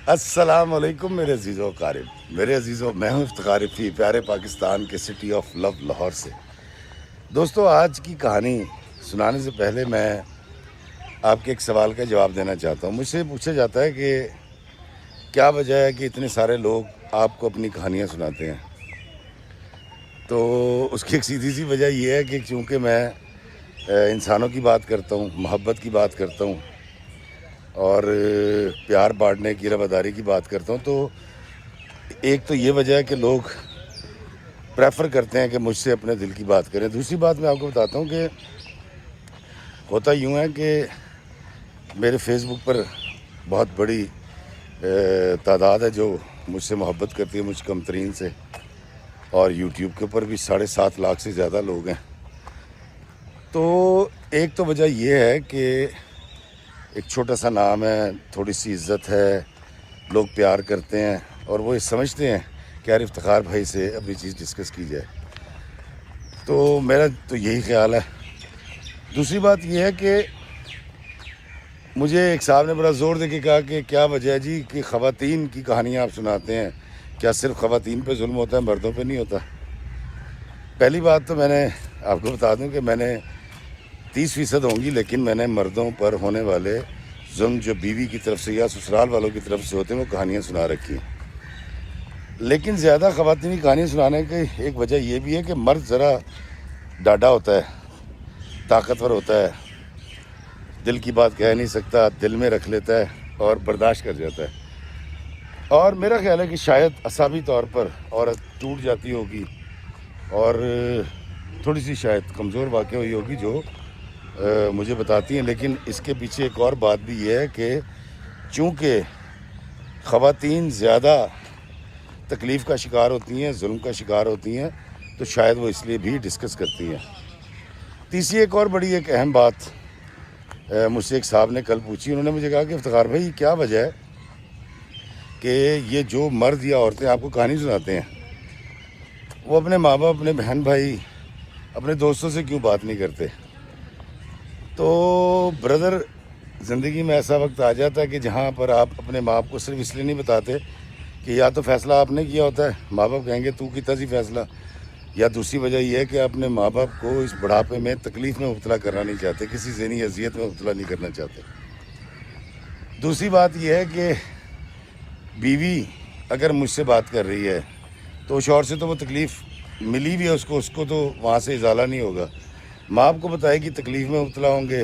السلام علیکم میرے عزیزو قارب، میرے عزیزو، میں ہوں افتخار رفیع، پیارے پاکستان کے سٹی آف لو لاہور سے۔ دوستو، آج کی کہانی سنانے سے پہلے میں آپ کے ایک سوال کا جواب دینا چاہتا ہوں۔ مجھ سے پوچھا جاتا ہے کہ کیا وجہ ہے کہ اتنے سارے لوگ آپ کو اپنی کہانیاں سناتے ہیں؟ تو اس کی ایک سیدھی سی وجہ یہ ہے کہ چونکہ میں انسانوں کی بات کرتا ہوں، محبت کی بات کرتا ہوں اور پیار بانٹنے کی، رواداری کی بات کرتا ہوں، تو ایک تو یہ وجہ ہے کہ لوگ پریفر کرتے ہیں کہ مجھ سے اپنے دل کی بات کریں۔ دوسری بات میں آپ کو بتاتا ہوں کہ ہوتا یوں ہے کہ میرے فیس بک پر بہت بڑی تعداد ہے جو مجھ سے محبت کرتی ہے، مجھ کم ترین سے، اور یوٹیوب کے اوپر بھی 7.5 لاکھ سے زیادہ لوگ ہیں۔ تو ایک تو وجہ یہ ہے کہ ایک چھوٹا سا نام ہے، تھوڑی سی عزت ہے، لوگ پیار کرتے ہیں اور وہ سمجھتے ہیں کہ یار افتخار بھائی سے اپنی چیز ڈسکس کی جائے۔ تو میرا تو یہی خیال ہے۔ دوسری بات یہ ہے کہ مجھے ایک صاحب نے بڑا زور دے کے کہا کہ کیا وجہ ہے جی کہ خواتین کی کہانیاں آپ سناتے ہیں، کیا صرف خواتین پہ ظلم ہوتا ہے، مردوں پہ نہیں ہوتا؟ پہلی بات تو میں نے آپ کو بتا دوں کہ میں نے 30% ہوں گی، لیکن میں نے مردوں پر ہونے والے ظلم جو بیوی کی طرف سے یا سسرال والوں کی طرف سے ہوتے ہیں وہ کہانیاں سنا رکھی ہیں۔ لیکن زیادہ خواتین کی کہانیاں سنانے کی ایک وجہ یہ بھی ہے کہ مرد ذرا ڈاڈا ہوتا ہے، طاقتور ہوتا ہے، دل کی بات کہہ نہیں سکتا، دل میں رکھ لیتا ہے اور برداشت کر جاتا ہے۔ اور میرا خیال ہے کہ شاید اعصابی طور پر عورت ٹوٹ جاتی ہوگی اور تھوڑی سی شاید کمزور واقع ہوئی ہوگی جو مجھے بتاتی ہیں۔ لیکن اس کے پیچھے ایک اور بات بھی یہ ہے کہ چونکہ خواتین زیادہ تکلیف کا شکار ہوتی ہیں، ظلم کا شکار ہوتی ہیں، تو شاید وہ اس لیے بھی ڈسکس کرتی ہیں۔ تیسری ایک اور بڑی ایک اہم بات مجھ سے ایک صاحب نے کل پوچھی۔ انہوں نے مجھے کہا کہ افتخار بھائی کیا وجہ ہے کہ یہ جو مرد یا عورتیں آپ کو کہانی سناتے ہیں وہ اپنے ماں باپ، اپنے بہن بھائی، اپنے دوستوں سے کیوں بات نہیں کرتے؟ تو بردر، زندگی میں ایسا وقت آ جاتا ہے کہ جہاں پر آپ اپنے ماں باپ کو صرف اس لیے نہیں بتاتے کہ یا تو فیصلہ آپ نے کیا ہوتا ہے، ماں باپ کہیں گے تو کیتا سی فیصلہ، یا دوسری وجہ یہ ہے کہ آپ اپنے ماں باپ کو اس بڑھاپے میں تکلیف میں مبتلا کرنا نہیں چاہتے، کسی ذہنی اذیت میں مبتلا نہیں کرنا چاہتے۔ دوسری بات یہ ہے کہ بیوی اگر مجھ سے بات کر رہی ہے تو شوہر سے تو وہ تکلیف ملی بھی ہے اس کو تو وہاں سے ازالہ نہیں ہوگا۔ ماں آپ کو بتائے گی تکلیف میں مبتلا ہوں گے،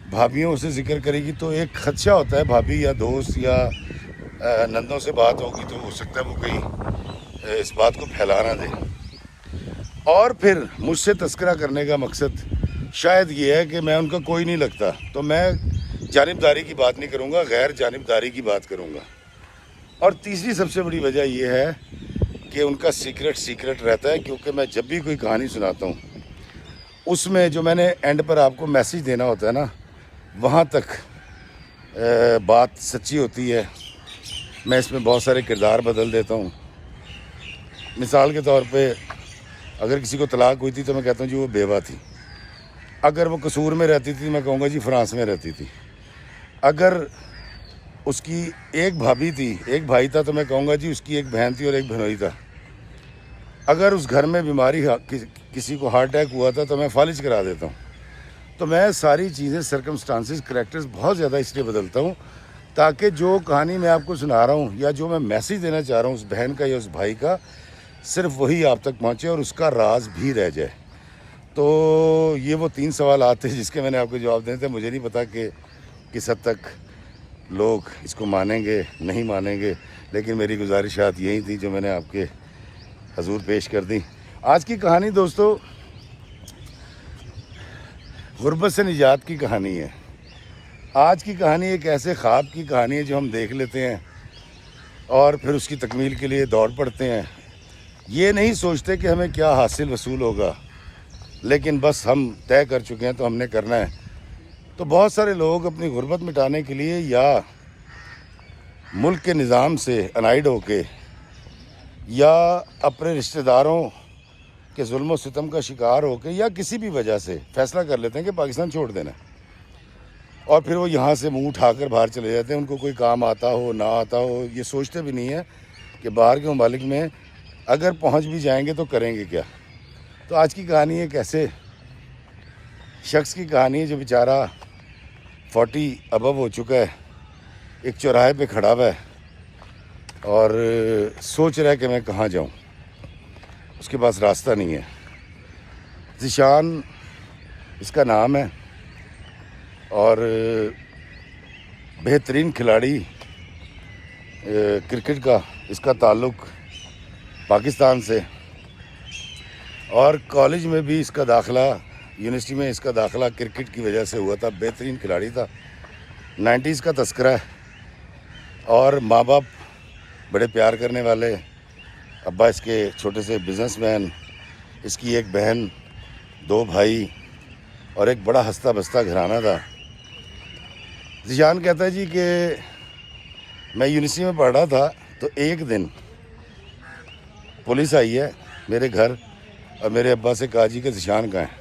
بھابھیوں اسے ذکر کرے گی تو ایک خدشہ ہوتا ہے بھابھی یا دوست یا نندوں سے بات ہوگی تو ہو سکتا ہے وہ کہیں اس بات کو پھیلا نہ دے۔ اور پھر مجھ سے تذکرہ کرنے کا مقصد شاید یہ ہے کہ میں ان کا کوئی نہیں لگتا، تو میں جانبداری کی بات نہیں کروں گا، غیر جانبداری کی بات کروں گا۔ اور تیسری سب سے بڑی وجہ یہ ہے کہ ان کا سیکرٹ رہتا ہے، کیونکہ میں جب بھی کوئی کہانی سناتا ہوں اس میں جو میں نے اینڈ پر آپ کو میسیج دینا ہوتا ہے نا، وہاں تک بات سچی ہوتی ہے۔ میں اس میں بہت سارے کردار بدل دیتا ہوں۔ مثال کے طور پہ اگر کسی کو طلاق ہوئی تھی تو میں کہتا ہوں جی وہ بیوہ تھی۔ اگر وہ قصور میں رہتی تھی میں کہوں گا جی فرانس میں رہتی تھی۔ اگر اس کی ایک بھابھی تھی، ایک بھائی تھا، تو میں کہوں گا جی اس کی ایک بہن تھی اور ایک بہنوئی تھا۔ اگر اس گھر میں بیماری، کسی کو ہارٹ اٹیک ہوا تھا، تو میں فالج کرا دیتا ہوں۔ تو میں ساری چیزیں، سرکمسٹانسز، کریکٹرز بہت زیادہ اس لیے بدلتا ہوں تاکہ جو کہانی میں آپ کو سنا رہا ہوں یا جو میں میسیج دینا چاہ رہا ہوں اس بہن کا یا اس بھائی کا، صرف وہی آپ تک پہنچے اور اس کا راز بھی رہ جائے۔ تو یہ وہ 3 سوالات تھے جس کے میں نے آپ کو جواب دینے تھے۔ مجھے نہیں پتا کہ کس حد تک لوگ اس کو مانیں گے، نہیں مانیں گے، لیکن میری گزارشات یہی تھی جو میں نے آپ کے حضور پیش کر دی۔ آج کی کہانی دوستو غربت سے نجات کی کہانی ہے۔ آج کی کہانی ایک ایسے خواب کی کہانی ہے جو ہم دیکھ لیتے ہیں اور پھر اس کی تکمیل کے لیے دوڑ پڑتے ہیں، یہ نہیں سوچتے کہ ہمیں کیا حاصل وصول ہوگا، لیکن بس ہم طے کر چکے ہیں تو ہم نے کرنا ہے۔ تو بہت سارے لوگ اپنی غربت مٹانے کے لیے یا ملک کے نظام سے انائڈ ہو کے یا اپنے رشتہ داروں کے ظلم و ستم کا شکار ہو کے یا کسی بھی وجہ سے فیصلہ کر لیتے ہیں کہ پاکستان چھوڑ دینا ہے، اور پھر وہ یہاں سے منہ اٹھا کر باہر چلے جاتے ہیں. ان کو کوئی کام آتا ہو نہ آتا ہو, یہ سوچتے بھی نہیں ہیں کہ باہر کے ممالک میں اگر پہنچ بھی جائیں گے تو کریں گے کیا. تو آج کی کہانی ایک ایسے شخص کی کہانی ہے جو بیچارہ 40 ابو ہو چکا ہے, ایک چوراہے پہ کھڑا ہوا ہے اور سوچ رہا ہے کہ میں کہاں جاؤں. اس کے پاس راستہ نہیں ہے. ذیشان اس کا نام ہے اور بہترین کھلاڑی کرکٹ کا. اس کا تعلق پاکستان سے, اور کالج میں بھی اس کا داخلہ, یونیورسٹی میں اس کا داخلہ کرکٹ کی وجہ سے ہوا تھا. بہترین کھلاڑی تھا. 90s کا تذکرہ ہے. اور ماں باپ بڑے پیار کرنے والے. ابا اس کے چھوٹے سے بزنس مین, اس کی ایک بہن, 2 بھائی اور ایک بڑا ہنستا بستا گھرانہ تھا. ذیشان کہتا ہے جی کہ میں یونیورسٹی میں پڑھ رہا تھا تو ایک دن پولیس آئی ہے میرے گھر اور میرے ابا سے کہا جی کہ ذیشان کہاں ہے.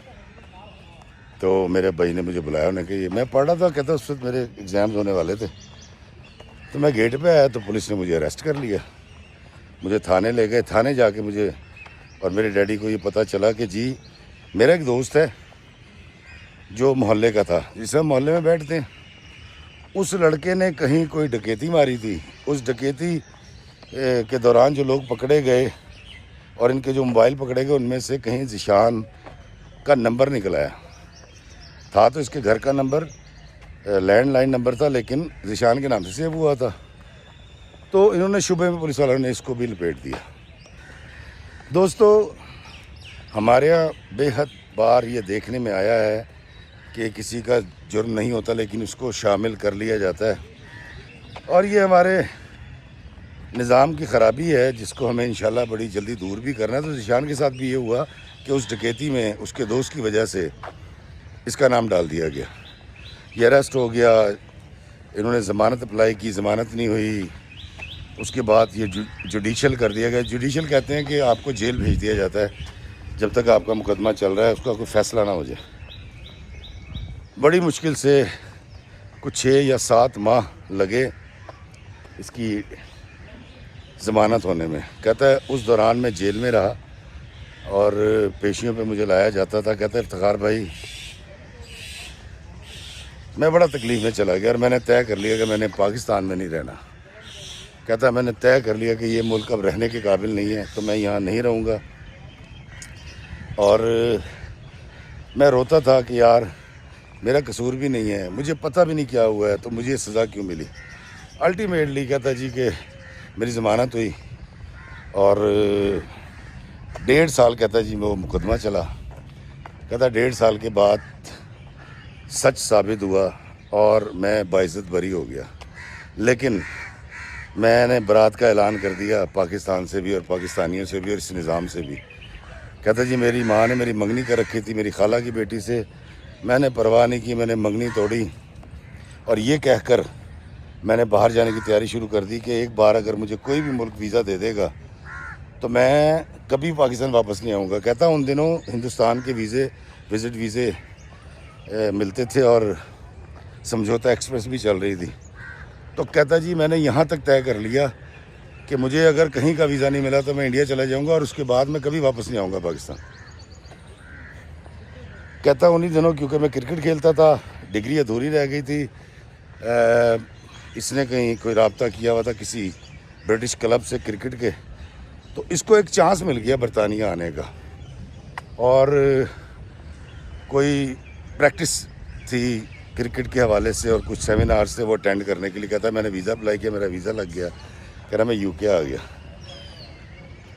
تو میرے بھائی نے مجھے بلایا, انہیں کہ میں پڑھ رہا تھا. کہتا اس وقت میرے ایگزامز ہونے والے تھے. تو میں گیٹ پہ آیا تو پولیس نے مجھے اریسٹ کر لیا. مجھے تھانے لے گئے. تھانے جا کے مجھے اور میرے ڈیڈی کو یہ پتہ چلا کہ جی میرا ایک دوست ہے جو محلے کا تھا, جس ہم محلے میں بیٹھتے ہیں, اس لڑکے نے کہیں کوئی ڈکیتی ماری تھی. اس ڈکیتی کے دوران جو لوگ پکڑے گئے اور ان کے جو موبائل پکڑے گئے, ان میں سے کہیں ذیشان کا نمبر نکل آیا تھا. تو اس کے گھر کا نمبر لینڈ لائن نمبر تھا, لیکن ذیشان کے نام سے سیو ہوا تھا. تو انہوں نے شبے میں پولیس والوں نے اس کو بھی لپیٹ دیا. دوستو, ہمارے یہاں بے حد بار یہ دیکھنے میں آیا ہے کہ کسی کا جرم نہیں ہوتا لیکن اس کو شامل کر لیا جاتا ہے, اور یہ ہمارے نظام کی خرابی ہے جس کو ہمیں انشاءاللہ بڑی جلدی دور بھی کرنا ہے. تو ذیشان کے ساتھ بھی یہ ہوا کہ اس ڈکیتی میں اس کے دوست کی وجہ سے اس کا نام ڈال دیا گیا. یہ اریسٹ ہو گیا. انہوں نے ضمانت اپلائی کی, ضمانت نہیں ہوئی. اس کے بعد یہ جوڈیشل کر دیا گیا. جوڈیشل کہتے ہیں کہ آپ کو جیل بھیج دیا جاتا ہے جب تک آپ کا مقدمہ چل رہا ہے, اس کا کوئی فیصلہ نہ ہو جائے. بڑی مشکل سے کچھ 6 یا 7 ماہ لگے اس کی ضمانت ہونے میں. کہتا ہے اس دوران میں جیل میں رہا اور پیشیوں پہ مجھے لایا جاتا تھا. کہتا ہے افتخار بھائی میں بڑا تکلیف میں چلا گیا اور میں نے طے کر لیا کہ میں نے پاکستان میں نہیں رہنا. کہتا ہے میں نے طے کر لیا کہ یہ ملک اب رہنے کے قابل نہیں ہے تو میں یہاں نہیں رہوں گا. اور میں روتا تھا کہ یار میرا قصور بھی نہیں ہے, مجھے پتہ بھی نہیں کیا ہوا ہے, تو مجھے سزا کیوں ملی. الٹیمیٹلی کہتا جی کہ میری ضمانت ہوئی اور 1.5 سال کہتا جی وہ مقدمہ چلا. کہتا 1.5 سال کے بعد سچ ثابت ہوا اور میں باعزت بری ہو گیا. لیکن میں نے برات کا اعلان کر دیا پاکستان سے بھی اور پاکستانیوں سے بھی اور اس نظام سے بھی. کہتا جی میری ماں نے میری منگنی کر رکھی تھی میری خالہ کی بیٹی سے, میں نے پرواہ نہیں کی, میں نے منگنی توڑی اور یہ کہہ کر میں نے باہر جانے کی تیاری شروع کر دی کہ ایک بار اگر مجھے کوئی بھی ملک ویزا دے دے گا تو میں کبھی پاکستان واپس نہیں آؤں گا. کہتا ان دنوں ہندوستان کے وزٹ ویزے ملتے تھے اور سمجھوتا ایکسپریس بھی چل رہی تھی. تو کہتا جی میں نے یہاں تک طے کر لیا کہ مجھے اگر کہیں کا ویزا نہیں ملا تو میں انڈیا چلا جاؤں گا اور اس کے بعد میں کبھی واپس نہیں آؤں گا پاکستان. کہتا انہی دنوں کیونکہ میں کرکٹ کھیلتا تھا, ڈگری ادھوری رہ گئی تھی, اس نے کہیں کوئی رابطہ کیا ہوا تھا کسی برٹش کلب سے کرکٹ کے, تو اس کو ایک چانس مل گیا برطانیہ آنے کا. اور کوئی پریکٹس تھی کرکٹ کے حوالے سے اور کچھ سیمینار سے وہ اٹینڈ کرنے کے لیے. کہتا میں نے ویزا اپلائی کیا, میرا ویزا لگ گیا. کہہ رہا میں یو کے آ گیا.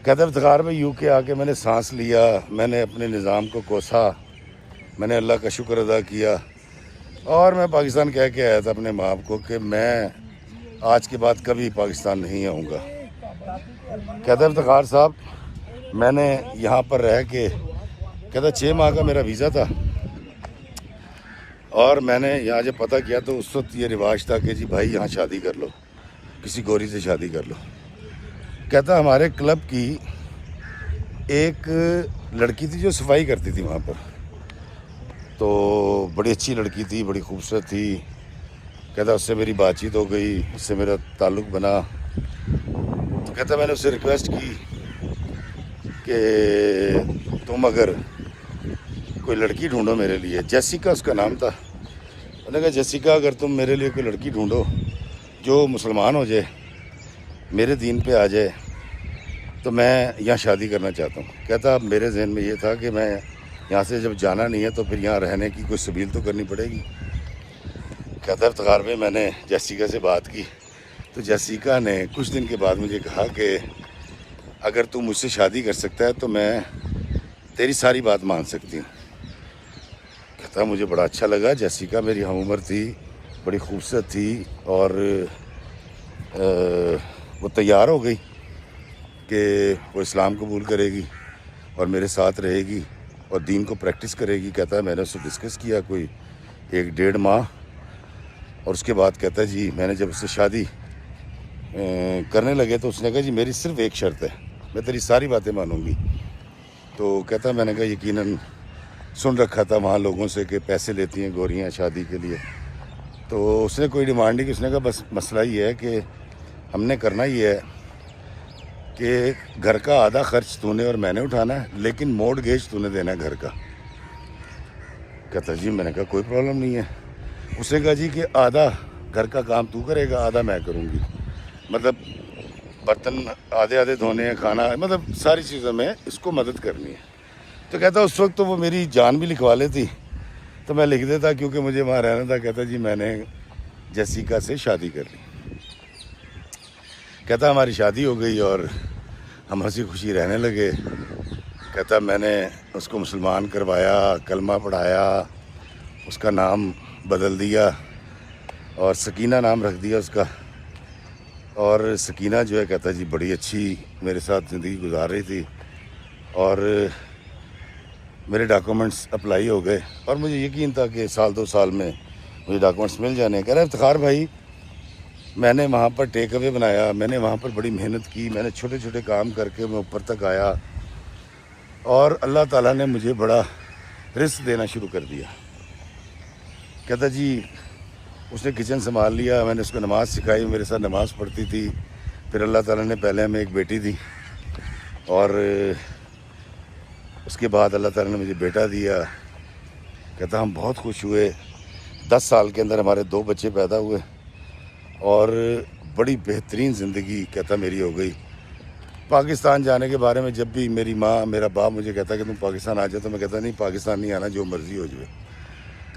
کہتا افتخار میں یو کے آ کے میں نے سانس لیا, میں نے اپنے نظام کو کوسا, میں نے اللہ کا شکر ادا کیا اور میں پاکستان کہہ کے آیا تھا اپنے ماں باپ کو کہ میں آج کے بعد کبھی پاکستان نہیں آؤں گا. کہتا افتخار صاحب میں نے یہاں پر رہ کے, کہتا 6 ماہ کا میرا ویزا تھا اور میں نے یہاں جب پتہ کیا تو اس وقت یہ رواج تھا کہ جی بھائی یہاں شادی کر لو, کسی گوری سے شادی کر لو. کہتا ہمارے کلب کی ایک لڑکی تھی جو صفائی کرتی تھی وہاں پر, تو بڑی اچھی لڑکی تھی, بڑی خوبصورت تھی, کہتا اس سے میری بات چیت ہو گئی, اس سے میرا تعلق بنا. تو کہتا میں نے اس سے ریکویسٹ کی کہ تم اگر کوئی لڑکی ڈھونڈو میرے لیے, جیسیکا اس کا نام تھا. میں نے کہا جیسیکا اگر تم میرے لیے کوئی لڑکی ڈھونڈو جو مسلمان ہو جائے, میرے دین پہ آ جائے, تو میں یہاں شادی کرنا چاہتا ہوں. کہتا اب میرے ذہن میں یہ تھا کہ میں یہاں سے جب جانا نہیں ہے تو پھر یہاں رہنے کی کوئی سبیل تو کرنی پڑے گی. کہتا افتخار بھائی میں نے جیسیکا سے بات کی تو جیسیکا نے کچھ دن کے بعد مجھے کہا کہ اگر تو مجھ سے شادی کر سکتا ہے تو میں تیری ساری بات مان سکتی ہوں. کہتا مجھے بڑا اچھا لگا. جیسیکا میری ہم عمر تھی, بڑی خوبصورت تھی, اور وہ تیار ہو گئی کہ وہ اسلام قبول کرے گی اور میرے ساتھ رہے گی اور دین کو پریکٹس کرے گی. کہتا ہے میں نے اس سے ڈسکس کیا کوئی 1-1.5 ماہ, اور اس کے بعد کہتا ہے جی میں نے جب اس سے شادی کرنے لگے تو اس نے کہا جی میری صرف ایک شرط ہے, میں تیری ساری باتیں مانوں گی. تو کہتا میں نے کہا یقیناً سن رکھا تھا وہاں لوگوں سے کہ پیسے لیتی ہیں گوریاں شادی کے لیے. تو اس نے کوئی ڈیمانڈ نہیں کی. اس نے کہا بس مسئلہ یہ ہے کہ ہم نے کرنا یہ ہے کہ گھر کا آدھا خرچ تو نے اور میں نے اٹھانا ہے, لیکن مورٹگیج تو نے دینا ہے گھر کا. کہتا جی میں نے کہا کوئی پرابلم نہیں ہے. اس نے کہا جی کہ آدھا گھر کا کام تو کرے گا, آدھا میں کروں گی, مطلب برتن آدھے دھونے ہیں, کھانا, مطلب ساری چیزوں میں اس کو مدد کرنی ہے. تو کہتا اس وقت تو وہ میری جان بھی لکھوا لیتی تو میں لکھ دیتا کیونکہ مجھے وہاں رہنا تھا. کہتا جی میں نے جیسیکا سے شادی کر لی. کہتا ہماری شادی ہو گئی اور ہم ہنسی خوشی رہنے لگے. کہتا میں نے اس کو مسلمان کروایا, کلمہ پڑھایا, اس کا نام بدل دیا اور سکینہ نام رکھ دیا اس کا. اور سکینہ جو ہے کہتا جی بڑی اچھی میرے ساتھ زندگی گزار رہی تھی, اور میرے ڈاکومنٹس اپلائی ہو گئے اور مجھے یقین تھا کہ 1-2 سال میں مجھے ڈاکومنٹس مل جانے. کہہ رہا افتخار بھائی میں نے وہاں پر ٹیک اوے بنایا, میں نے وہاں پر بڑی محنت کی, میں نے چھوٹے چھوٹے کام کر کے میں اوپر تک آیا, اور اللہ تعالیٰ نے مجھے بڑا رزق دینا شروع کر دیا. کہتا جی اس نے کچن سنبھال لیا, میں نے اس کو نماز سکھائی, میرے ساتھ نماز پڑھتی تھی. پھر اللہ تعالیٰ نے پہلے ہمیں ایک بیٹی دی اور اس کے بعد اللہ تعالیٰ نے مجھے بیٹا دیا. کہتا ہم بہت خوش ہوئے. 10 سال کے اندر ہمارے 2 بچے پیدا ہوئے اور بڑی بہترین زندگی کہتا میری ہو گئی. پاکستان جانے کے بارے میں جب بھی میری ماں میرا باپ مجھے کہتا کہ تم پاکستان آ جاؤ تو میں کہتا نہیں پاکستان نہیں آنا, جو مرضی ہو جائے.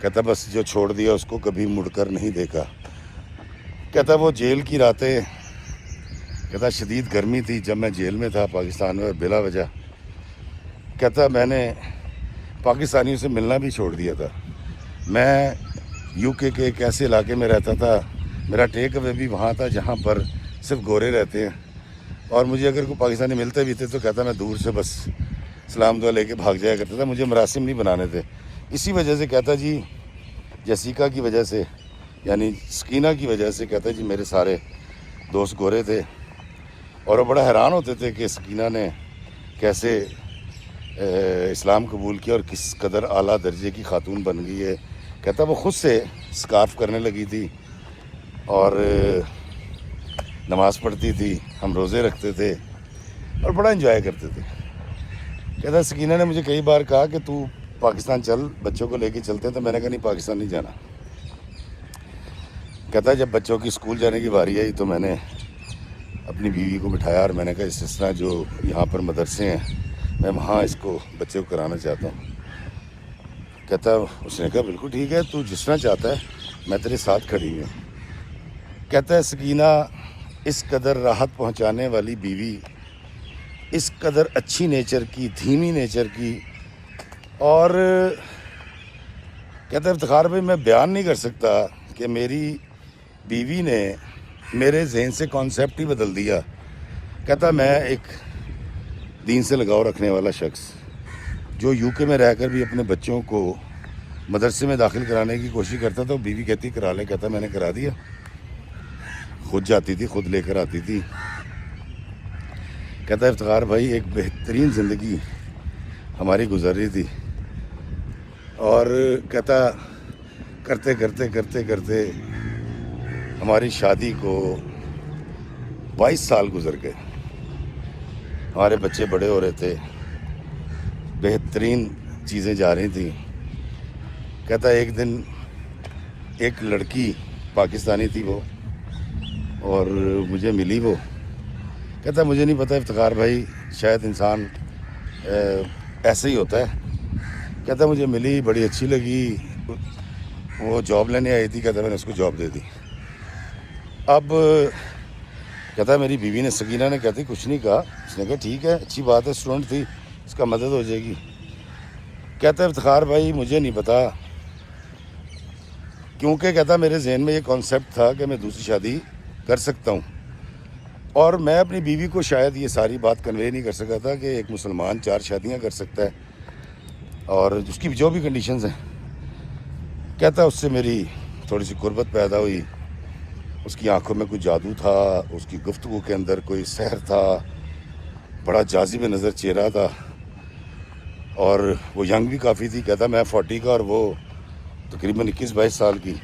کہتا بس جو چھوڑ دیا اس کو کبھی مڑ کر نہیں دیکھا. کہتا وہ جیل کی راتیں, کہتا شدید گرمی تھی جب میں جیل میں تھا پاکستان میں, بلا وجہ کہتا میں نے پاکستانیوں سے ملنا بھی چھوڑ دیا تھا. میں UK کے ایک ایسے علاقے میں رہتا تھا, میرا ٹیک اوے بھی وہاں تھا جہاں پر صرف گورے رہتے ہیں, اور مجھے اگر کوئی پاکستانی ملتے بھی تھے تو کہتا میں دور سے بس سلام دعا لے کے بھاگ جایا کرتا تھا, مجھے مراسم نہیں بنانے تھے. اسی وجہ سے کہتا جی جیسیکا کی وجہ سے یعنی سکینہ کی وجہ سے کہتا جی میرے سارے دوست گورے تھے, اور وہ بڑا حیران ہوتے تھے کہ سکینہ نے کیسے اسلام قبول کیا اور کس قدر اعلیٰ درجے کی خاتون بن گئی ہے. کہتا وہ خود سے سکارف کرنے لگی تھی اور نماز پڑھتی تھی, ہم روزے رکھتے تھے اور بڑا انجوائے کرتے تھے. کہتا سکینہ نے مجھے کئی بار کہا کہ تو پاکستان چل, بچوں کو لے کے چلتے ہیں, تو میں نے کہا نہیں پاکستان نہیں جانا. کہتا جب بچوں کی اسکول جانے کی باری آئی تو میں نے اپنی بیوی کو بٹھایا اور میں نے کہا اس طرح جو یہاں پر مدرسے ہیں میں وہاں اس کو بچے کو کرانا چاہتا ہوں. کہتا اس نے کہا بالکل ٹھیک ہے, تو جس طرح چاہتا ہے میں تیرے ساتھ کھڑی ہوں. کہتا ہے سکینہ اس قدر راحت پہنچانے والی بیوی, اس قدر اچھی نیچر کی, دھیمی نیچر کی, اور کہتا ہے افتخار بھائی میں بیان نہیں کر سکتا کہ میری بیوی نے میرے ذہن سے کانسیپٹ ہی بدل دیا. کہتا میں ایک دین سے لگاؤ رکھنے والا شخص جو UK میں رہ کر بھی اپنے بچوں کو مدرسے میں داخل کرانے کی کوشش کرتا تھا, بیوی کہتی کرا لے. کہتا میں نے کرا دیا, خود جاتی تھی, خود لے کر آتی تھی. کہتا ہے افتخار بھائی ایک بہترین زندگی ہماری گزر رہی تھی, اور کہتا کرتے کرتے کرتے کرتے ہماری شادی کو 22 سال گزر گئے. ہمارے بچے بڑے ہو رہے تھے, بہترین چیزیں جا رہی تھیں. کہتا ایک دن ایک لڑکی پاکستانی تھی وہ, اور مجھے ملی وہ. کہتا مجھے نہیں پتہ افتخار بھائی, شاید انسان ایسے ہی ہوتا ہے. کہتا مجھے ملی, بڑی اچھی لگی, وہ جاب لینے آئی تھی. کہتا میں نے اس کو جاب دے دی. اب کہتا میری بیوی نے, سکینہ نے, کہتی کچھ نہیں کہا. اس نے کہا ٹھیک ہے, اچھی بات ہے, اسٹوڈنٹ تھی, اس کا مدد ہو جائے گی. کہتا افتخار بھائی مجھے نہیں پتا, کیونکہ کہتا میرے ذہن میں یہ کانسیپٹ تھا کہ میں دوسری شادی کر سکتا ہوں, اور میں اپنی بیوی کو شاید یہ ساری بات کنوے نہیں کر سکا تھا کہ ایک مسلمان 4 شادیاں کر سکتا ہے, اور اس کی جو بھی کنڈیشنز ہیں. کہتا اس سے میری تھوڑی سی قربت پیدا ہوئی. اس کی آنکھوں میں کوئی جادو تھا, اس کی گفتگو کے اندر کوئی سحر تھا, بڑا جاذب نظر چہرہ تھا, اور وہ ینگ بھی کافی تھی. کہتا میں 40 کا اور وہ تقریباً 21-22 سال کی.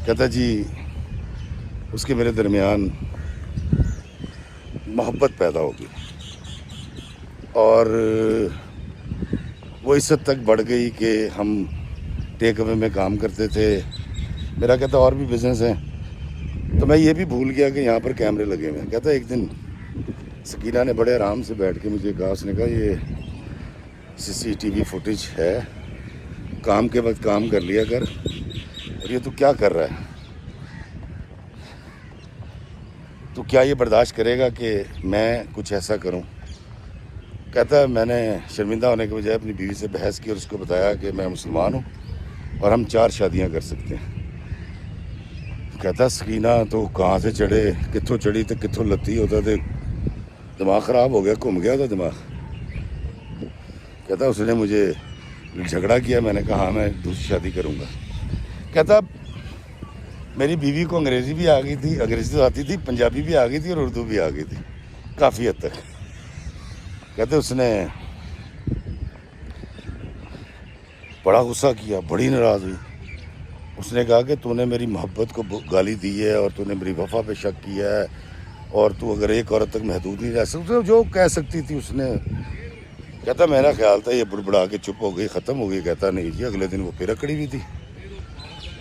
کہتا جی اس کے میرے درمیان محبت پیدا ہو گئی, اور وہ اس حد تک بڑھ گئی کہ ہم ٹیک اوے میں کام کرتے تھے. میرا کہتا اور بھی بزنس ہیں, تو میں یہ بھی بھول گیا کہ یہاں پر کیمرے لگے ہوئے ہیں. کہتا ایک دن سکینہ نے بڑے آرام سے بیٹھ کے مجھے کہا, اس نے کہا یہ CCTV فوٹیج ہے, کام کے وقت کام کر لیا کر, اور یہ تو کیا کر رہا ہے, تو کیا یہ برداشت کرے گا کہ میں کچھ ایسا کروں. کہتا میں نے شرمندہ ہونے کے بجائے اپنی بیوی سے بحث کی اور اس کو بتایا کہ میں مسلمان ہوں اور ہم 4 شادیاں کر سکتے ہیں. کہتا سکینہ تو کہاں سے چڑھے, کتھوں چڑھی تو کتھوں لتی ہوتا تھے, دماغ خراب ہو گیا, گھوم گیا تھا دماغ. کہتا اس نے مجھے جھگڑا کیا. میں نے کہا ہاں میں دوسری شادی کروں گا. کہتا میری بیوی کو انگریزی بھی آ گئی تھی, انگریزی تو آتی تھی, پنجابی بھی آ گئی تھی اور اردو بھی آ گئی تھی کافی حد تک. کہتے اس نے بڑا غصہ کیا, بڑی ناراض ہوئی. اس نے کہا کہ تو نے میری محبت کو گالی دی ہے, اور تو نے میری وفا پہ شک کیا ہے, اور تو اگر ایک عورت تک محدود نہیں رہ سکتی, جو کہہ سکتی تھی اس نے. کہتا میرا خیال تھا یہ بڑبڑا کے چپ ہو گئی, ختم ہو گئی. کہتا نہیں جی, اگلے دن وہ پھر اکڑی ہوئی تھی,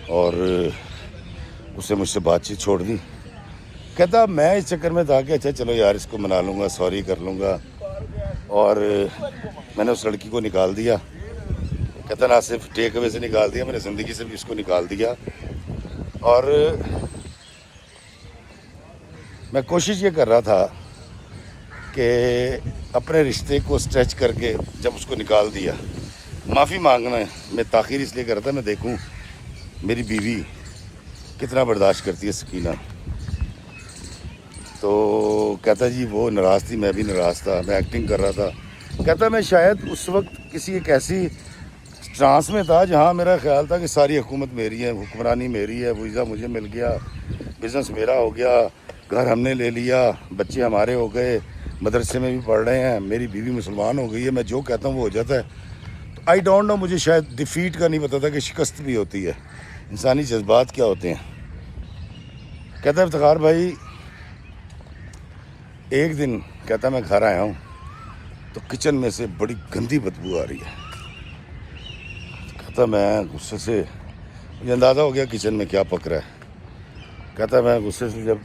اور اس نے مجھ سے بات چیت چھوڑ دی. کہتا میں اس چکر میں تھا کہ اچھا چلو یار اس کو منا لوں گا, سوری کر لوں گا, اور میں نے اس لڑکی کو نکال دیا. کہتا نہ صرف ٹیک اوے سے نکال دیا, میں نے زندگی سے بھی اس کو نکال دیا. اور میں کوشش یہ کر رہا تھا کہ اپنے رشتے کو اسٹریچ کر کے جب اس کو نکال دیا, معافی مانگنا ہے. میں تاخیر اس لیے کر رہا تھا, میں دیکھوں میری بیوی کتنا برداشت کرتی ہے سکینہ. تو کہتا جی وہ ناراض تھی, میں بھی ناراض تھا, میں ایکٹنگ کر رہا تھا. کہتا میں شاید اس وقت کسی ایک ایسی ٹرانس میں تھا جہاں میرا خیال تھا کہ ساری حکومت میری ہے, حکمرانی میری ہے, ویزا مجھے مل گیا, بزنس میرا ہو گیا, گھر ہم نے لے لیا, بچے ہمارے ہو گئے, مدرسے میں بھی پڑھ رہے ہیں, میری بیوی مسلمان ہو گئی ہے, میں جو کہتا ہوں وہ ہو جاتا ہے. تو آئی ڈونٹ نو, مجھے شاید ڈیفیٹ کا نہیں پتا تھا کہ شکست بھی ہوتی ہے, انسانی جذبات کیا ہوتے ہیں. کہتا ہے افتخار بھائی ایک دن, کہتا میں گھر آیا ہوں تو کچن میں سے بڑی گندی بدبو آ رہی ہے. کہتا میں غصے سے, مجھے اندازہ ہو گیا کچن میں کیا پک رہا ہے. کہتا میں غصے سے جب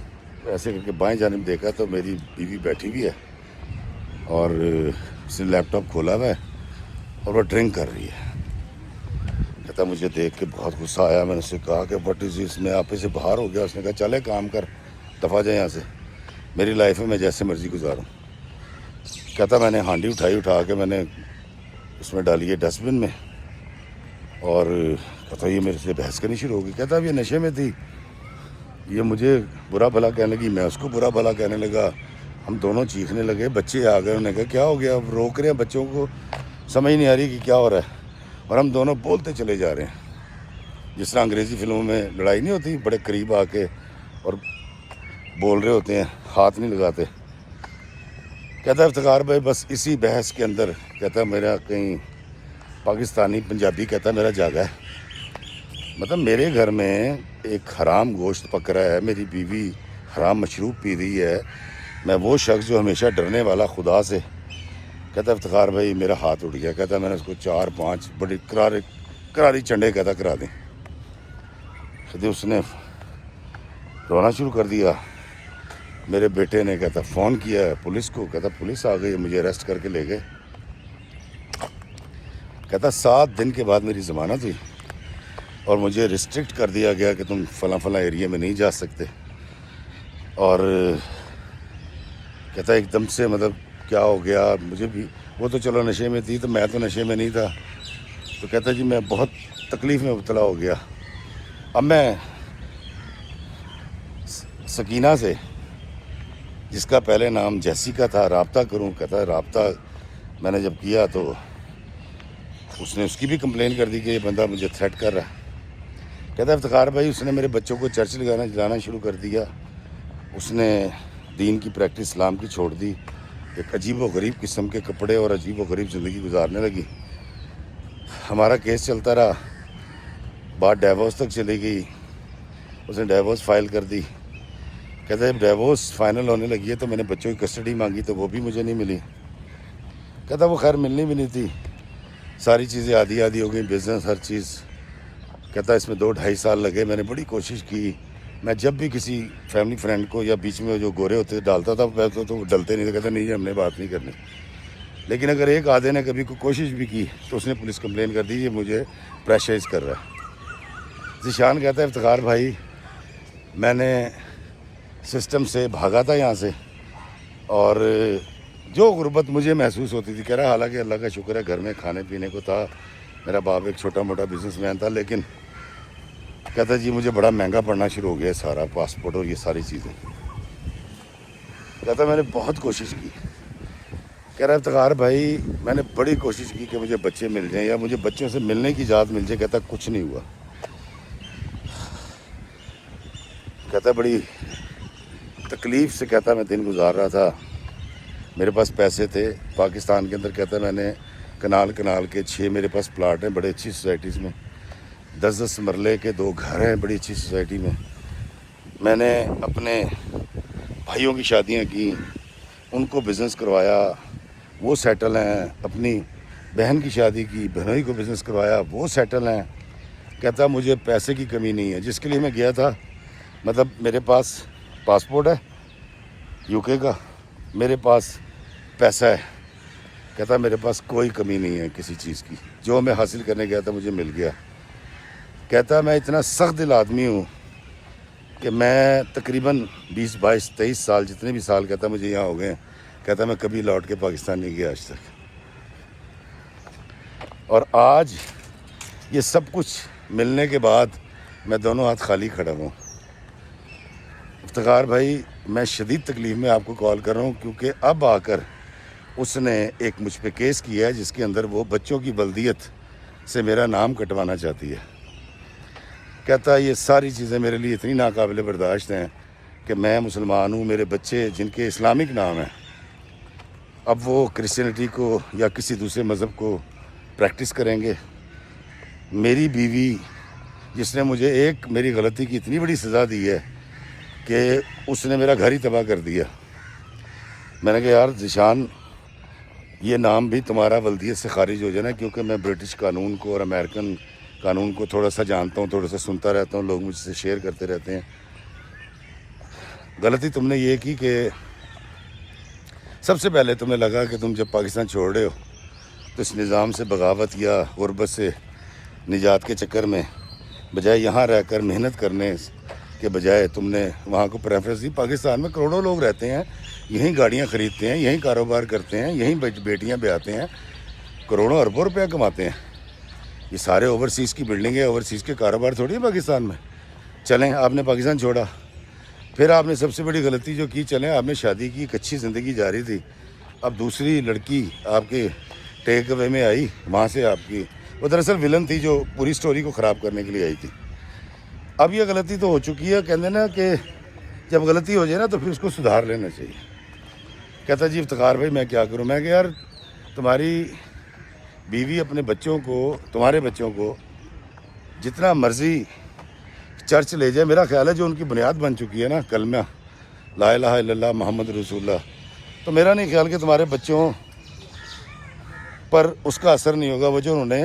ایسے کر کے بائیں جانب دیکھا تو میری بیوی بیٹھی ہوئی ہے, اور اس نے لیپ ٹاپ کھولا ہوا ہے, اور وہ ڈرنک کر رہی ہے. کہتا مجھے دیکھ کے بہت غصہ آیا. میں نے اس سے کہا کہ وٹ از اس, میں آپ سے باہر ہو گیا. اس نے کہا چلے کام کر, دفعہ جائے یہاں سے, میری لائف ہے میں جیسے مرضی گزاروں. کہتا میں نے ہانڈی اٹھا کے میں نے اس میں ڈالی ہے ڈسٹ بن میں, اور کہتا یہ میرے سے بحث کرنی شروع ہو گئی. کہتا اب یہ نشے میں تھی, یہ مجھے برا بھلا کہنے لگی, میں اس کو برا بھلا کہنے لگا, ہم دونوں چیخنے لگے. بچے آ گئے, انہوں نے کہا کیا ہو گیا, اب روک رہے ہیں بچوں کو, سمجھ نہیں آ رہی کہ کیا ہو رہا ہے, اور ہم دونوں بولتے چلے جا رہے ہیں جس طرح انگریزی فلموں میں لڑائی نہیں ہوتی, بڑے قریب آ کے اور بول رہے ہوتے ہیں, ہاتھ نہیں لگاتے. کہتا ہے افتخار بھائی بس اسی بحث کے اندر, کہتا ہے میرا کہیں پاکستانی پنجابی, کہتا ہے میرا جاگا ہے. مطلب میرے گھر میں ایک حرام گوشت پک رہا ہے، میری بیوی حرام مشروب پی رہی ہے، میں وہ شخص جو ہمیشہ ڈرنے والا خدا سے، کہتا افتخار بھائی میرا ہاتھ اٹھ گیا، کہتا میں نے اس کو 4-5 بڑی کراری چنڈے کہتا کرا دیں، کہتے اس نے رونا شروع کر دیا۔ میرے بیٹے نے کہتا فون کیا ہے پولیس کو، کہتا پولیس آ گئی، مجھے اریسٹ کر کے لے گئے۔ کہتا 7 دن کے بعد میری ضمانت ہوئی اور مجھے ریسٹرکٹ کر دیا گیا کہ تم فلاں فلاں ایریے میں نہیں جا سکتے، اور کہتا ایک دم سے مطلب کیا ہو گیا مجھے بھی، وہ تو چلو نشے میں تھی تو میں تو نشے میں نہیں تھا، تو کہتا جی میں بہت تکلیف میں مبتلا ہو گیا۔ اب میں سکینہ سے، جس کا پہلے نام جیسیکا تھا، رابطہ کروں، کہتا رابطہ میں نے جب کیا تو اس نے اس کی بھی کمپلین کر دی کہ یہ بندہ مجھے تھریٹ کر رہا ہے۔ کہتا افتخار بھائی اس نے میرے بچوں کو چرچ جلانا شروع کر دیا، اس نے دین کی پریکٹس اسلام کی چھوڑ دی، ایک عجیب و غریب قسم کے کپڑے اور عجیب و غریب زندگی گزارنے لگی۔ ہمارا کیس چلتا رہا، بات ڈیورس تک چلی گئی، اس نے ڈیورس فائل کر دی۔ کہتا ہے جب ڈیورس فائنل ہونے لگی ہے تو میں نے بچوں کی کسٹڈی مانگی تو وہ بھی مجھے نہیں ملی۔ کہتا وہ خیر ملنی بھی نہیں تھی، ساری چیزیں آدھی آدھی ہو گئیں، بزنس ہر چیز۔ کہتا اس میں 2-2.5 سال لگے، میں نے بڑی کوشش کی، میں جب بھی کسی فیملی فرینڈ کو یا بیچ میں جو گورے ہوتے ڈالتا تھا تو وہ ڈلتے نہیں تھے، کہتا نہیں ہم نے بات نہیں کرنی، لیکن اگر ایک آدھے نے کبھی کوئی کوشش بھی کی تو اس نے پولیس کمپلین کر دی، یہ مجھے پریشرائز کر رہا ہے۔ ذیشان کہتا ہے افتخار بھائی میں نے سسٹم سے بھاگا تھا یہاں سے، اور جو غربت مجھے محسوس ہوتی تھی، کہہ رہا حالانکہ اللہ کا شکر ہے گھر میں کھانے پینے کو تھا، میرا باپ ایک چھوٹا موٹا بزنس مین تھا، لیکن کہتا جی مجھے بڑا مہنگا پڑنا شروع ہو گیا سارا پاسپورٹ اور یہ ساری چیزیں۔ کہتا میں نے بہت کوشش کی، کہہ رہا افتخار بھائی میں نے بڑی کوشش کی کہ مجھے بچے مل جائیں یا مجھے بچوں سے ملنے کی اجازت مل جائے، کہتا کچھ نہیں ہوا۔ کہتا بڑی تکلیف سے کہتا میں دن گزار رہا تھا، میرے پاس پیسے تھے پاکستان کے اندر، کہتا میں نے کنال کے 6 میرے پاس پلاٹ ہیں بڑے اچھی سوسائٹیز میں، 10 مرلے کے 2 گھر ہیں بڑی اچھی سوسائٹی میں نے اپنے بھائیوں کی شادیاں کی، ان کو بزنس کروایا، وہ سیٹل ہیں، اپنی بہن کی شادی کی، بہنوئی کو بزنس کروایا، وہ سیٹل ہیں۔ کہتا مجھے پیسے کی کمی نہیں ہے، جس کے لیے میں گیا تھا، مطلب میرے پاس پاسپورٹ ہے UK کا، میرے پاس پیسہ ہے، کہتا میرے پاس کوئی کمی نہیں ہے کسی چیز کی، جو میں حاصل کرنے گیا تھا مجھے مل گیا۔ کہتا میں اتنا سخت دل آدمی ہوں کہ میں تقریباً 20-22-23 سال جتنے بھی سال کہتا مجھے یہاں ہو گئے ہیں، کہتا میں کبھی لوٹ کے پاکستان نہیں گیا آج تک، اور آج یہ سب کچھ ملنے کے بعد میں دونوں ہاتھ خالی کھڑا ہوں۔ افتخار بھائی میں شدید تکلیف میں آپ کو کال کر رہا ہوں، کیونکہ اب آ کر اس نے ایک مجھ پہ کیس کیا ہے جس کے اندر وہ بچوں کی بلدیت سے میرا نام کٹوانا چاہتی ہے۔ کہتا یہ ساری چیزیں میرے لیے اتنی ناقابل برداشت ہیں کہ میں مسلمان ہوں، میرے بچے جن کے اسلامک نام ہیں اب وہ کرسچینٹی کو یا کسی دوسرے مذہب کو پریکٹس کریں گے۔ میری بیوی جس نے مجھے ایک میری غلطی کی اتنی بڑی سزا دی ہے کہ اس نے میرا گھر ہی تباہ کر دیا۔ میں نے کہا یار ذیشان یہ نام بھی تمہارا ولدیت سے خارج ہو جانا، کیونکہ میں برٹش قانون کو اور امریکن قانون کو تھوڑا سا جانتا ہوں، تھوڑا سا سنتا رہتا ہوں، لوگ مجھ سے شیئر کرتے رہتے ہیں۔ غلطی تم نے یہ کی کہ سب سے پہلے تمہیں لگا کہ تم جب پاکستان چھوڑ رہے ہو تو اس نظام سے بغاوت یا غربت سے نجات کے چکر میں بجائے یہاں رہ کر محنت کرنے کے بجائے تم نے وہاں کو پریفرنس دی۔ پاکستان میں کروڑوں لوگ رہتے ہیں، یہیں گاڑیاں خریدتے ہیں، یہیں کاروبار کرتے ہیں، یہیں بیٹیاں بیاہتے ہیں، کروڑوں اربوں روپیہ کماتے ہیں۔ یہ سارے اوورسیز کی بلڈنگیں، اوورسیز کے کاروبار تھوڑی ہیں پاکستان میں۔ چلیں آپ نے پاکستان چھوڑا، پھر آپ نے سب سے بڑی غلطی جو کی، چلیں آپ نے شادی کی، ایک اچھی زندگی جاری تھی، اب دوسری لڑکی آپ کے ٹیک اوے میں آئی، وہاں سے آپ کی وہ دراصل ولن تھی جو پوری سٹوری کو خراب کرنے کے لیے آئی تھی۔ اب یہ غلطی تو ہو چکی ہے، کہتے ہیں نا کہ جب غلطی ہو جائے نا تو پھر اس کو سدھار لینا چاہیے۔ کہتا جی افتخار بھائی میں کیا کروں؟ میں کہ یار تمہاری بیوی اپنے بچوں کو، تمہارے بچوں کو جتنا مرضی چرچ لے جائے، میرا خیال ہے جو ان کی بنیاد بن چکی ہے نا، کلمہ لا الہ الا اللہ محمد رسول اللہ، تو میرا نہیں خیال کہ تمہارے بچوں پر اس کا اثر نہیں ہوگا۔ وہ جو انہوں نے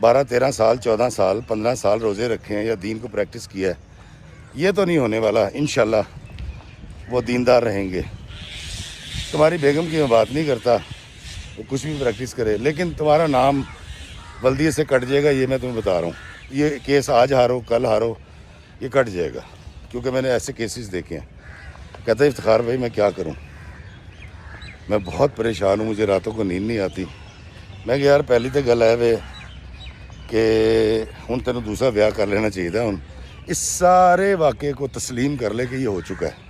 12-13 سال 14 سال 15 سال روزے رکھے ہیں یا دین کو پریکٹس کیا ہے، یہ تو نہیں ہونے والا۔ انشاءاللہ وہ دیندار رہیں گے۔ تمہاری بیگم کی میں بات نہیں کرتا، وہ کچھ بھی پریکٹس کرے، لیکن تمہارا نام بلدیے سے کٹ جائے گا، یہ میں تمہیں بتا رہا ہوں۔ یہ کیس آج ہارو کل ہارو یہ کٹ جائے گا، کیونکہ میں نے ایسے کیسز دیکھے ہیں۔ کہتا ہے افتخار بھائی میں کیا کروں، میں بہت پریشان ہوں، مجھے راتوں کو نیند نہیں آتی۔ میں کہ یار پہلی تو گل ہے وے کہ ہن تینوں دوسرا بیاہ کر لینا چاہیے تھا۔ ہن اس سارے واقعے کو تسلیم کر لے کہ یہ ہو چکا ہے،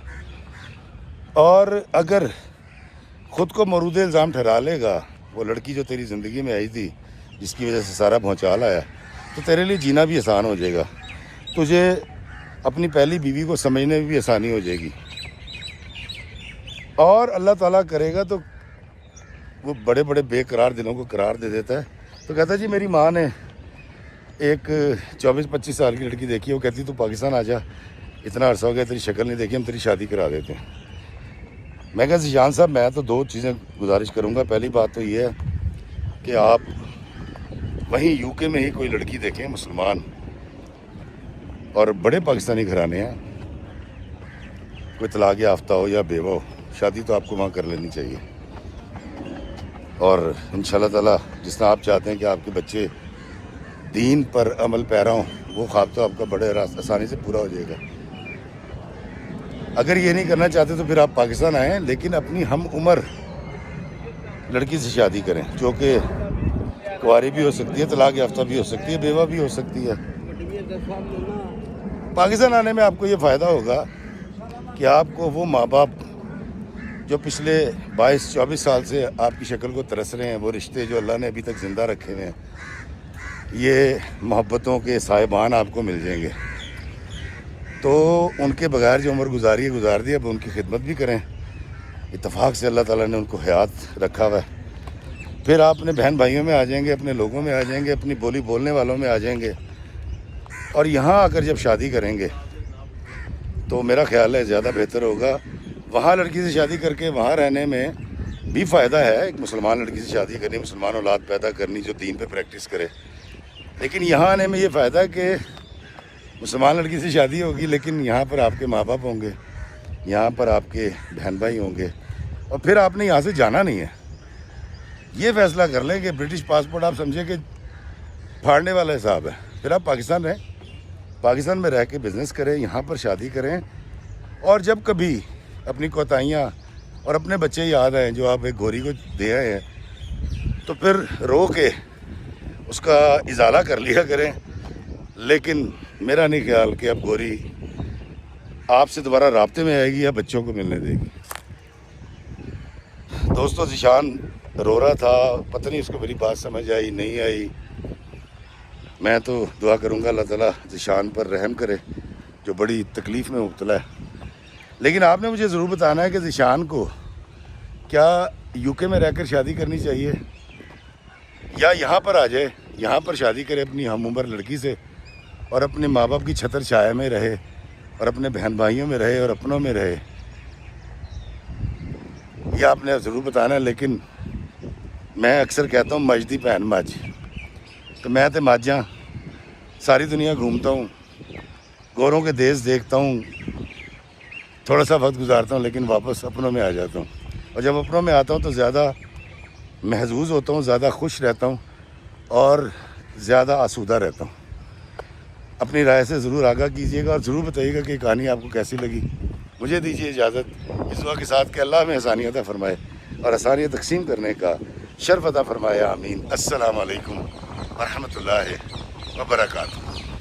اور اگر خود کو مورود الزام ٹھہرا لے گا، وہ لڑکی جو تیری زندگی میں آئی تھی جس کی وجہ سے سارا بھونچال آیا، تو تیرے لیے جینا بھی آسان ہو جائے گا، تجھے اپنی پہلی بیوی کو سمجھنے میں بھی آسانی ہو جائے گی، اور اللہ تعالیٰ کرے گا تو وہ بڑے بڑے بے قرار دلوں کو قرار دے دیتا ہے۔ تو کہتا ہے جی میری ماں نے ایک 24-25 سال کی لڑکی دیکھی ہے، وہ کہتی تو پاکستان آ جا، اتنا عرصہ ہو گیا تیری شکل نہیں دیکھی، ہم تیری شادی کرا دیتے ہیں۔ میں کہا ذیشان صاحب میں تو 2 چیزیں گزارش کروں گا۔ پہلی بات تو یہ ہے کہ آپ وہیں یو کے میں ہی کوئی لڑکی دیکھیں مسلمان اور بڑے پاکستانی گھرانے ہیں، کوئی طلاق یافتہ ہو یا بیوہ ہو، شادی تو آپ کو وہاں کر لینی چاہیے، اور انشاءاللہ تعالیٰ جس طرح آپ چاہتے ہیں کہ آپ کے بچے دین پر عمل پیرا ہوں، وہ خواب تو آپ کا بڑے آسانی سے پورا ہو جائے گا۔ اگر یہ نہیں کرنا چاہتے تو پھر آپ پاکستان آئیں، لیکن اپنی ہم عمر لڑکی سے شادی کریں، جو کہ کنواری بھی ہو سکتی ہے، طلاق یافتہ بھی ہو سکتی ہے، بیوہ بھی ہو سکتی ہے۔ پاکستان آنے میں آپ کو یہ فائدہ ہوگا کہ آپ کو وہ ماں باپ جو پچھلے 22-24 سال سے آپ کی شکل کو ترس رہے ہیں، وہ رشتے جو اللہ نے ابھی تک زندہ رکھے ہوئے ہیں، یہ محبتوں کے صاحبان آپ کو مل جائیں گے۔ تو ان کے بغیر جو عمر گزاری ہے گزار دی، اب ان کی خدمت بھی کریں۔ اتفاق سے اللہ تعالیٰ نے ان کو حیات رکھا ہوا ہے۔ پھر آپ اپنے بہن بھائیوں میں آ جائیں گے، اپنے لوگوں میں آ جائیں گے، اپنی بولی بولنے والوں میں آ جائیں گے، اور یہاں آ کر جب شادی کریں گے تو میرا خیال ہے زیادہ بہتر ہوگا۔ وہاں لڑکی سے شادی کر کے وہاں رہنے میں بھی فائدہ ہے، ایک مسلمان لڑکی سے شادی کرنی، مسلمان اولاد پیدا کرنی جو دین پہ پریکٹس کرے، لیکن یہاں آنے میں یہ فائدہ ہے کہ مسلمان لڑکی سے شادی ہوگی، لیکن یہاں پر آپ کے ماں باپ ہوں گے، یہاں پر آپ کے بہن بھائی ہوں گے، اور پھر آپ نے یہاں سے جانا نہیں ہے۔ یہ فیصلہ کر لیں کہ برٹش پاسپورٹ آپ سمجھیں کہ پھاڑنے والا حساب ہے، پھر آپ پاکستان رہیں، پاکستان میں رہ کے بزنس کریں، یہاں پر شادی کریں، اور جب کبھی اپنی کوتاہیاں اور اپنے بچے یاد آئیں جو آپ ایک گوری کو دے آئے ہیں، تو پھر رو کے اس کا ازالہ کر لیا کریں، لیکن میرا نہیں خیال کہ اب گوری آپ سے دوبارہ رابطے میں آئے گی یا بچوں کو ملنے دے گی۔ دوستو ذیشان رو رہا تھا، پتہ نہیں اس کو میری بات سمجھ آئی نہیں آئی۔ میں تو دعا کروں گا اللہ تعالیٰ ذیشان پر رحم کرے جو بڑی تکلیف میں مبتلا ہے، لیکن آپ نے مجھے ضرور بتانا ہے کہ ذیشان کو کیا یو کے میں رہ کر شادی کرنی چاہیے یا یہاں پر آ جائے، یہاں پر شادی کرے اپنی ہم عمر لڑکی سے، اور اپنے ماں باپ کی چھتر چھایا میں رہے، اور اپنے بہن بھائیوں میں رہے، اور اپنوں میں رہے۔ یہ آپ نے ضرور بتانا ہے، لیکن میں اکثر کہتا ہوں مجھ دی بہن مجھ، تو میں تو ماجھاں ساری دنیا گھومتا ہوں، گوروں کے دیس دیکھتا ہوں، تھوڑا سا وقت گزارتا ہوں، لیکن واپس اپنوں میں آ جاتا ہوں، اور جب اپنوں میں آتا ہوں تو زیادہ محظوظ ہوتا ہوں، زیادہ خوش رہتا ہوں، اور زیادہ آسودہ رہتا ہوں۔ اپنی رائے سے ضرور آگاہ کیجیے گا، اور ضرور بتائیے گا کہ یہ کہانی آپ کو کیسی لگی۔ مجھے دیجیے اجازت اس دعا کے ساتھ کہ اللہ ہمیں آسانی عطا فرمائے اور آسانیاں تقسیم کرنے کا شرف عطا فرمائے، آمین۔ السلام علیکم ورحمۃ اللہ وبرکاتہ۔